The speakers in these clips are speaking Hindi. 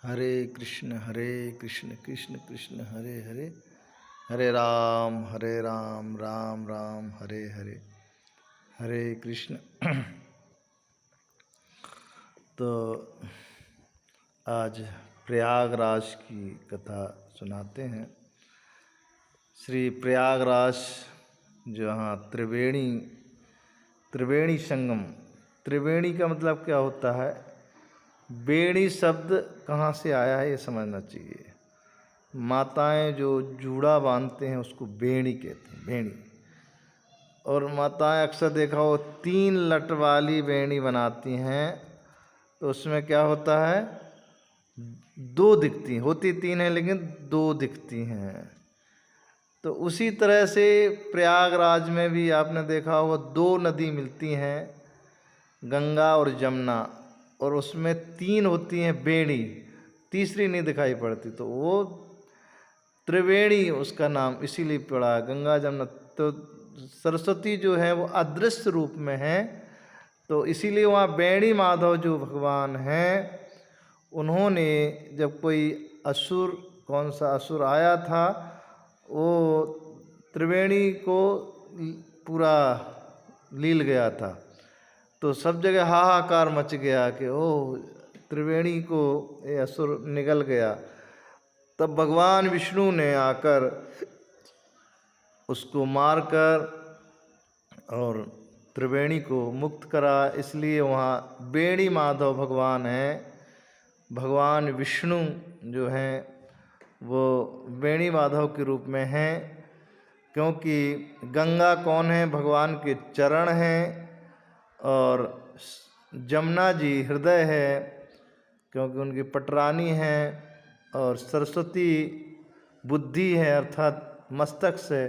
हरे कृष्ण कृष्ण कृष्ण हरे हरे, हरे राम राम राम हरे हरे, हरे कृष्ण। तो आज प्रयागराज की कथा सुनाते हैं। श्री प्रयागराज जहाँ त्रिवेणी संगम। त्रिवेणी का मतलब क्या होता है? बेड़ी शब्द कहाँ से आया है ये समझना चाहिए। माताएं जो जूड़ा बांधते हैं उसको बेड़ी कहते हैं, बेड़ी। और माताएं अक्सर देखा हो 3 लट वाली बेड़ी बनाती हैं, तो उसमें क्या होता है, 2 दिखती होती 3 है लेकिन 2 दिखती हैं। तो उसी तरह से प्रयागराज में भी आपने देखा होगा 2 नदी मिलती हैं, गंगा और जमुना, और उसमें 3 होती हैं बेड़ी, तीसरी नहीं दिखाई पड़ती, तो वो त्रिवेणी उसका नाम इसीलिए पड़ा, गंगा जमुना। तो सरस्वती जो है वो अदृश्य रूप में है, तो इसीलिए वहाँ बेणी माधव जो भगवान हैं, उन्होंने जब कोई असुर, कौन सा असुर आया था, वो त्रिवेणी को पूरा लील गया था, तो सब जगह हाहाकार मच गया कि ओ त्रिवेणी को ये असुर निगल गया। तब भगवान विष्णु ने आकर उसको मारकर और त्रिवेणी को मुक्त करा, इसलिए वहाँ बेणी माधव भगवान हैं। भगवान विष्णु जो हैं वो बेणी माधव के रूप में हैं, क्योंकि गंगा कौन है? भगवान के चरण हैं, और जमुना जी हृदय है क्योंकि उनकी पटरानी हैं, और सरस्वती बुद्धि है अर्थात मस्तक से।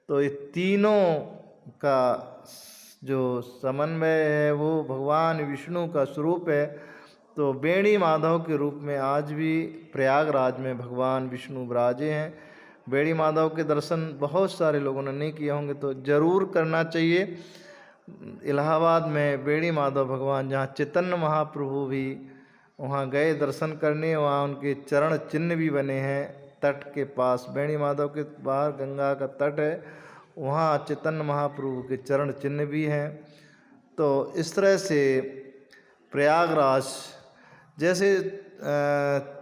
तो ये तीनों का जो समन्वय है वो भगवान विष्णु का स्वरूप है। तो बेणी माधव के रूप में आज भी प्रयागराज में भगवान विष्णु विराजे हैं। बेणी माधव के दर्शन बहुत सारे लोगों ने नहीं किए होंगे, तो ज़रूर करना चाहिए। इलाहाबाद में बेणी माधव भगवान, जहाँ चैतन्य महाप्रभु भी वहाँ गए दर्शन करने, वहाँ उनके चरण चिन्ह भी बने हैं तट के पास। बेणी माधव के बाहर गंगा का तट है, वहाँ चैतन्य महाप्रभु के चरण चिन्ह भी हैं। तो इस तरह से प्रयागराज जैसे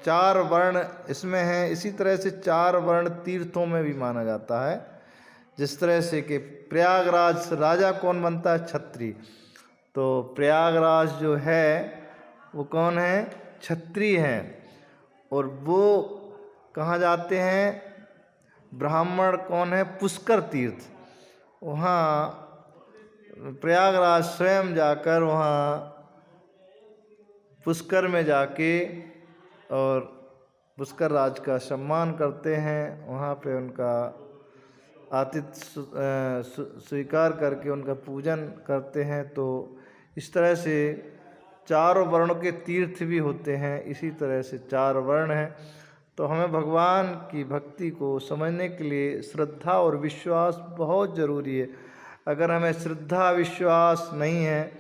4 वर्ण इसमें हैं, इसी तरह से 4 वर्ण तीर्थों में भी माना जाता है। जिस तरह से कि प्रयागराज राजा कौन बनता है? छत्री। तो प्रयागराज जो है वो कौन है? छत्री हैं। और वो कहाँ जाते हैं? ब्राह्मण कौन है? पुष्कर तीर्थ। वहाँ प्रयागराज स्वयं जाकर वहाँ पुष्कर में जाके और पुष्कर राज का सम्मान करते हैं, वहाँ पे उनका आतिथ्य स्वीकार करके उनका पूजन करते हैं। तो इस तरह से 4 वर्णों के तीर्थ भी होते हैं, इसी तरह से 4 वर्ण हैं। तो हमें भगवान की भक्ति को समझने के लिए श्रद्धा और विश्वास बहुत ज़रूरी है। अगर हमें श्रद्धा विश्वास नहीं है,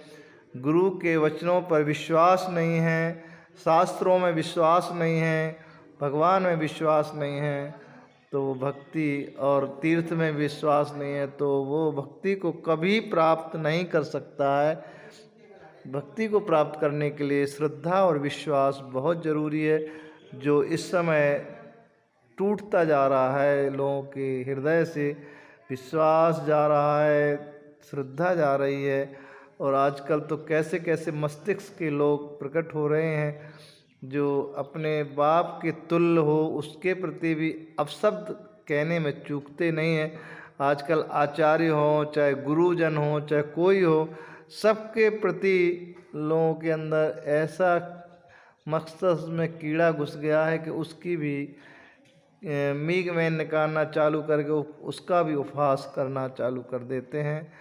गुरु के वचनों पर विश्वास नहीं है, शास्त्रों में विश्वास नहीं है, भगवान में विश्वास नहीं है, तो वो भक्ति और तीर्थ में विश्वास नहीं है, तो वो भक्ति को कभी प्राप्त नहीं कर सकता है। भक्ति को प्राप्त करने के लिए श्रद्धा और विश्वास बहुत ज़रूरी है, जो इस समय टूटता जा रहा है। लोगों के हृदय से विश्वास जा रहा है, श्रद्धा जा रही है, और आजकल तो कैसे कैसे मस्तिष्क के लोग प्रकट हो रहे हैं जो अपने बाप के तुल्य हो उसके प्रति भी अपशब्द कहने में चूकते नहीं हैं। आजकल आचार्य हो, चाहे गुरुजन हो, चाहे कोई हो, सबके प्रति लोगों के अंदर ऐसा मस्तिष्क में कीड़ा घुस गया है कि उसकी भी मीग में निकालना चालू करके उसका भी उपहास करना चालू कर देते हैं।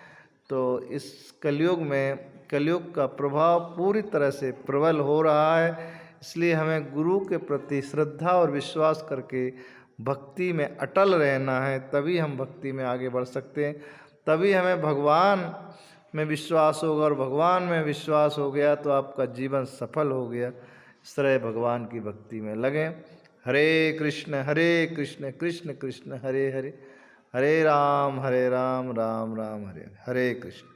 तो इस कलयुग में कलयुग का प्रभाव पूरी तरह से प्रबल हो रहा है, इसलिए हमें गुरु के प्रति श्रद्धा और विश्वास करके भक्ति में अटल रहना है, तभी हम भक्ति में आगे बढ़ सकते हैं। तभी हमें भगवान में विश्वास होगा, और भगवान में विश्वास हो गया तो आपका जीवन सफल हो गया। इस तरह भगवान की भक्ति में लगें। हरे कृष्ण कृष्ण कृष्ण हरे हरे, हरे राम राम राम हरे हरे। हरे कृष्ण।